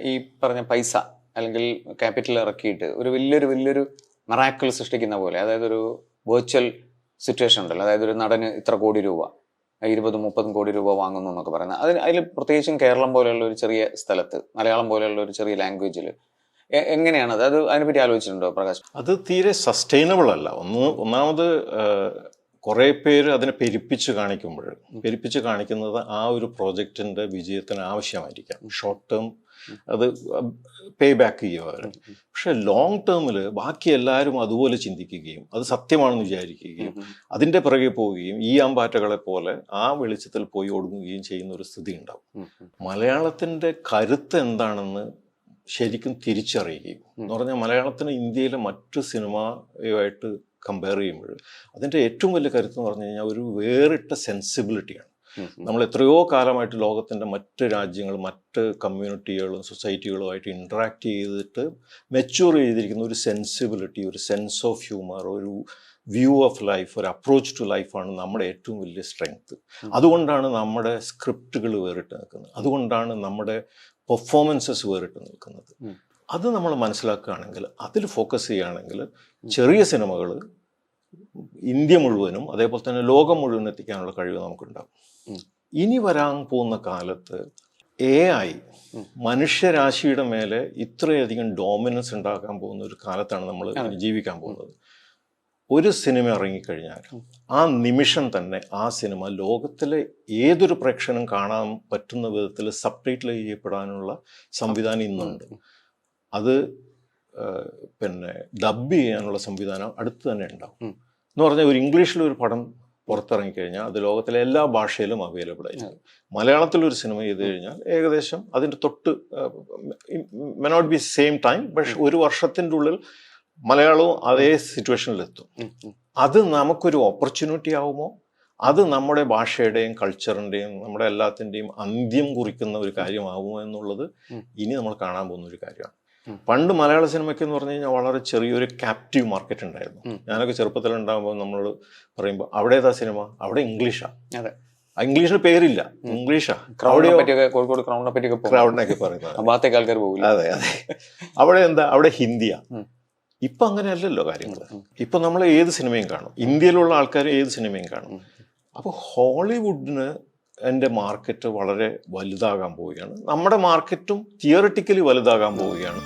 ഈ പറഞ്ഞ പൈസ അല്ലെങ്കിൽ ക്യാപിറ്റൽ ഇറക്കിയിട്ട് ഒരു വലിയൊരു മിറാക്കിൾ സൃഷ്ടിക്കുന്ന പോലെ, അതായത് ഒരു വെർച്വൽ സിറ്റുവേഷൻ ഉണ്ടല്ലോ, അതായത് ഒരു നടന് ഇത്ര കോടി രൂപ 20-30 കോടി രൂപ വാങ്ങുന്നു എന്നൊക്കെ പറയുന്നത്, അതിൽ പ്രത്യേകിച്ചും കേരളം പോലെയുള്ള ഒരു ചെറിയ സ്ഥലത്ത്, മലയാളം പോലെയുള്ള ഒരു ചെറിയ ലാംഗ്വേജിൽ എങ്ങനെയാണത്? അതിനെപ്പറ്റി ആലോചിച്ചിട്ടുണ്ടോ പ്രകാശ്? അത് തീരെ സസ്റ്റൈനബിൾ അല്ല. ഒന്നാമത് കുറേ പേര് അതിനെ പെരുപ്പിച്ച് കാണിക്കുന്നത് ആ ഒരു പ്രോജക്റ്റിന്റെ വിജയത്തിന് ആവശ്യമായിരിക്കാം. ഷോർട്ട് ടേം അത് പേ ബാക്ക് ചെയ്യുക അവർ. പക്ഷെ ലോങ് ടേമിൽ ബാക്കി എല്ലാവരും അതുപോലെ ചിന്തിക്കുകയും അത് സത്യമാണെന്ന് വിചാരിക്കുകയും അതിന്റെ പിറകെ പോവുകയും ഈ ആമ്പാറ്റകളെ പോലെ ആ വെളിച്ചത്തിൽ പോയി ഒടുങ്ങുകയും ചെയ്യുന്ന ഒരു സ്ഥിതി ഉണ്ടാവും. മലയാളത്തിന്റെ കരുത്ത് എന്താണെന്ന് ശരിക്കും തിരിച്ചറിയുകയും എന്ന് പറഞ്ഞാൽ, മലയാളത്തിന് ഇന്ത്യയിലെ മറ്റു സിനിമയുമായിട്ട് കമ്പയർ ചെയ്യുമ്പോൾ അതിൻ്റെ ഏറ്റവും വലിയ കരുത്ത് എന്ന് പറഞ്ഞു കഴിഞ്ഞാൽ ഒരു വേറിട്ട സെൻസിബിലിറ്റിയാണ്. നമ്മൾ എത്രയോ കാലമായിട്ട് ലോകത്തിൻ്റെ മറ്റ് രാജ്യങ്ങൾ, മറ്റ് കമ്മ്യൂണിറ്റികളും സൊസൈറ്റികളുമായിട്ട് ഇൻട്രാക്ട് ചെയ്തിട്ട് മെച്യൂർ ചെയ്തിരിക്കുന്ന ഒരു സെൻസിബിലിറ്റി, ഒരു സെൻസ് ഓഫ് ഹ്യൂമർ, ഒരു വ്യൂ ഓഫ് ലൈഫ്, ഒരു അപ്രോച്ച് ടു ലൈഫാണ് നമ്മുടെ ഏറ്റവും വലിയ സ്ട്രെങ്ത്. അതുകൊണ്ടാണ് നമ്മുടെ സ്ക്രിപ്റ്റുകൾ വേറിട്ട് നിൽക്കുന്നത്, അതുകൊണ്ടാണ് നമ്മുടെ പെർഫോമൻസസ് വേറിട്ട് നിൽക്കുന്നത്. അത് നമ്മൾ മനസ്സിലാക്കുകയാണെങ്കിൽ, അതിൽ ഫോക്കസ് ചെയ്യുകയാണെങ്കിൽ, ചെറിയ സിനിമകൾ ഇന്ത്യ മുഴുവനും അതേപോലെ തന്നെ ലോകം മുഴുവൻ എത്തിക്കാനുള്ള കഴിവ് നമുക്കുണ്ടാകും. ഇനി വരാൻ പോകുന്ന കാലത്ത് AI മനുഷ്യരാശിയുടെ മേലെ ഇത്രയധികം ഡോമിനൻസ് ഉണ്ടാക്കാൻ പോകുന്ന ഒരു കാലത്താണ് നമ്മൾ ജീവിക്കാൻ പോകുന്നത്. ഒരു സിനിമ ഇറങ്ങിക്കഴിഞ്ഞാൽ ആ നിമിഷം തന്നെ ആ സിനിമ ലോകത്തിലെ ഏതൊരു പ്രേക്ഷകനും കാണാൻ പറ്റുന്ന വിധത്തിൽ സബ്ടൈറ്റിൽ ചെയ്യപ്പെടാനുള്ള സംവിധാനം ഇന്നുണ്ട്. അത് പിന്നെ ഡബ് ചെയ്യാനുള്ള സംവിധാനം അടുത്ത് തന്നെ ഉണ്ടാവും. എന്ന് പറഞ്ഞാൽ, ഒരു ഇംഗ്ലീഷിലൊരു പടം പുറത്തിറങ്ങിക്കഴിഞ്ഞാൽ അത് ലോകത്തിലെ എല്ലാ ഭാഷയിലും അവൈലബിൾ ആയിരിക്കും. മലയാളത്തിലൊരു സിനിമ ചെയ്ത് കഴിഞ്ഞാൽ ഏകദേശം അതിൻ്റെ തൊട്ട് may not be same time, പക്ഷെ ഒരു വർഷത്തിൻ്റെ ഉള്ളിൽ മലയാളവും അതേ സിറ്റുവേഷനിലെത്തും. അത് നമുക്കൊരു ഓപ്പർച്യൂണിറ്റി ആവുമോ? അത് നമ്മുടെ ഭാഷയുടെയും കൾച്ചറിൻ്റെയും നമ്മുടെ എല്ലാത്തിൻ്റെയും അന്ത്യം കുറിക്കുന്ന ഒരു കാര്യമാവുമോ എന്നുള്ളത് ഇനി നമ്മൾ കാണാൻ പോകുന്ന ഒരു കാര്യമാണ്. പണ്ട് മലയാള സിനിമയ്ക്ക് എന്ന് പറഞ്ഞു കഴിഞ്ഞാൽ വളരെ ചെറിയൊരു ക്യാപ്റ്റീവ് മാർക്കറ്റ് ഉണ്ടായിരുന്നു. ഞാനൊക്കെ ചെറുപ്പത്തിലുണ്ടാകുമ്പോൾ നമ്മളോട് പറയുമ്പോൾ അവിടെ ഏതാ സിനിമ, അവിടെ ഇംഗ്ലീഷാണ്. ഇംഗ്ലീഷിന് പേരില്ല, ഇംഗ്ലീഷാ. കോഴിക്കോട് ക്രൗഡിനൊക്കെ പറയുന്നത്. അതെ. അവിടെ എന്താ, അവിടെ ഹിന്ദിയാ. ഇപ്പൊ അങ്ങനെയല്ലല്ലോ കാര്യങ്ങൾ. ഇപ്പൊ നമ്മൾ ഏത് സിനിമയും കാണും, ഇന്ത്യയിലുള്ള ആൾക്കാർ ഏത് സിനിമയും കാണും. അപ്പോൾ ഹോളിവുഡിന് എൻ്റെ മാർക്കറ്റ് വളരെ വലുതാകാൻ പോവുകയാണ്. നമ്മുടെ മാർക്കറ്റും തിയറിറ്റിക്കലി വലുതാകാൻ പോവുകയാണ്.